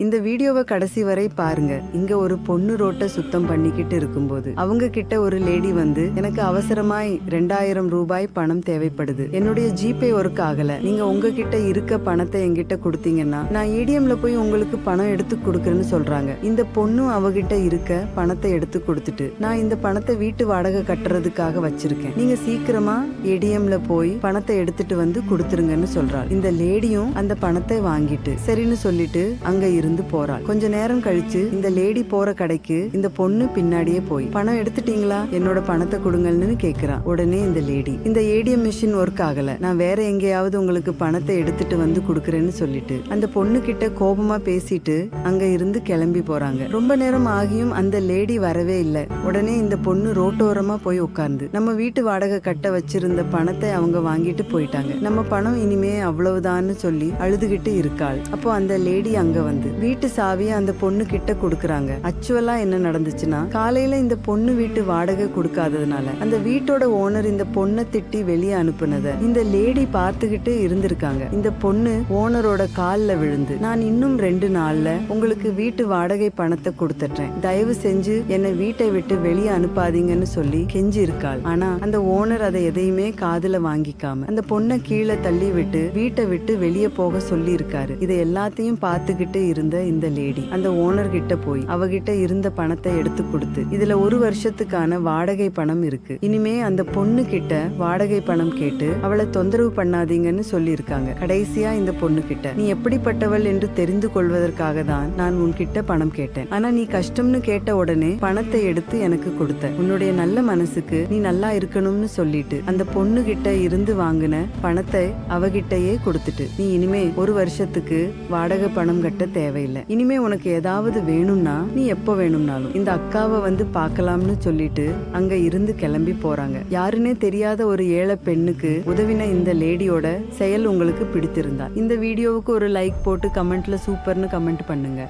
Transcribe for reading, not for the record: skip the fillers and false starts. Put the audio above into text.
இந்த வீடியோவை கடைசி வரை பாருங்க. இங்க ஒரு பொண்ணு ரோட்டை சுத்தம் பண்ணிக்கிட்டு இருக்கும்போது அவங்க கிட்ட ஒரு லேடி வந்து, எனக்கு அவசரமாய் 2000 ரூபாய் பணம் தேவைப்படுது, என்னுடைய ஜிபே ஒர்க் ஆகல, நீங்க உங்ககிட்ட இருக்க பணத்தை என்கிட்ட கொடுத்தீங்கன்னா நான் ஏடிஎம்ல போய் உங்களுக்கு பணம் எடுத்து கொடுக்கறேன்னு சொல்றாங்க. இந்த பொண்ணும் அவகிட்ட இருக்க பணத்தை எடுத்து கொடுத்துட்டு, நான் இந்த பணத்தை வீட்டு வாடகை கட்டுறதுக்காக வச்சிருக்கேன், நீங்க சீக்கிரமா ஏடிஎம்ல போய் பணத்தை எடுத்துட்டு வந்து கொடுத்துருங்கன்னு சொல்றாள். இந்த லேடியும் அந்த பணத்தை வாங்கிட்டு சரின்னு சொல்லிட்டு அங்க இருந்து போறாள். கொஞ்ச நேரம் கழிச்சு இந்த லேடி போற கடைக்கு இந்த பொண்ணு பின்னாடியே போய், பணம் எடுத்துட்டீங்களா, என்னோட பணத்தை கொடுங்கன்னு கேக்குறான். உடனே இந்த லேடி, இந்த ஏடிஎம் மிஷின் ஒர்க் ஆகல, நான் வேற எங்கேயாவது உங்களுக்கு பணத்தை எடுத்துட்டு வந்து கொடுக்கறேன்னு சொல்லிட்டு அந்த பொண்ணு கிட்ட கோபமா பேசிட்டு அங்க இருந்து கிளம்பி போறாங்க. ரொம்ப நேரம் ஆகியும் அந்த லேடி வரவே இல்லை. உடனே இந்த பொண்ணு ரோட்டோரமா போய் உட்கார்ந்து, நம்ம வீட்டு வாடகை கட்ட வச்சிருந்த பணத்தை அவங்க வாங்கிட்டு போயிட்டாங்க, நம்ம பணம் இனிமே அவ்வளவுதான்னு சொல்லி அழுதுகிட்டு இருக்காள். அப்போ அந்த லேடி அங்க வந்து வீட்டு சாவியை அந்த பொண்ணு கிட்ட கொடுக்கறாங்க. ஆக்சுவலா என்ன நடந்துச்சுன்னா, காலையில இந்த பொண்ணு வீட்டு வாடகை கொடுக்காததுனால அந்த வீட்டோட ஓனர் இந்த பொண்ணை திட்டி வெளியே அனுப்புனத இந்த லேடி பார்த்துக்கிட்டு இருந்திருக்காங்க. இந்த பொண்ணு ஓனரோட கால்ல விழுந்து, நான் இன்னும் 2 நாள்ல உங்களுக்கு வீட்டு வாடகை பணத்தை கொடுத்துட்டேன், தயவு செஞ்சு என்னை வீட்டை விட்டு வெளியே அனுப்பாதீங்கன்னு சொல்லி கெஞ்சி இருக்காள். ஆனா அந்த ஓனர் அதை எதையுமே காதுல வாங்கிக்காம அந்த பொண்ணை கீழே தள்ளி விட்டு வீட்டை விட்டு வெளியே போக சொல்லி இருக்காரு. இதை எல்லாத்தையும் பார்த்துக்கிட்டு இருந்த இந்த லேடி அந்த ஓனர் கிட்ட போய் அவகிட்ட இருந்த பணத்தை எடுத்து கொடுத்து, இதுல 1 வருஷத்துக்கான வாடகை பணம் இருக்கு, இனிமே அந்த பொண்ணு கிட்ட வாடகை பணம் கேட்டு அவளை தொந்தரவு பண்ணாதீங்கன்னு சொல்லி இருக்காங்க. கடைசியா இந்த பொண்ணு கிட்ட, நீ எப்படிப்பட்டவள் என்று தெரிந்து கொள்வதற்காக தான் நான் உன்கிட்ட பணம் கேட்டேன், ஆனா நீ கஷ்டம்னு கேட்ட உடனே பணத்தை எடுத்து எனக்கு கொடுத்த, உன்னுடைய நல்ல மனசுக்கு நீ நல்லா இருக்கணும்னு சொல்லிட்டு அந்த பொண்ணு கிட்ட இருந்து வாங்கின பணத்தை அவகிட்டயே கொடுத்துட்டு, நீ இனிமே 1 வருஷத்துக்கு வாடகை பணம் கட்ட தேவையில்லை, இனிமே உனக்கு ஏதாவது வேணும்னா நீ எப்போ வேணும்னாலும் இந்த அக்காவை வந்து பார்க்கலாம்னு சொல்லிட்டு அங்க இருந்து கிளம்பி போறாங்க. யாருன்னே தெரியாத ஒரு ஏழை பெண்ணுக்கு உதவின இந்த லேடியோட செயல் உங்களுக்கு பிடித்திருந்தா இந்த வீடியோவுக்கு ஒரு லைக் போட்டு கமெண்ட்ல சூப்பர்னு கமெண்ட் பண்ணுங்க.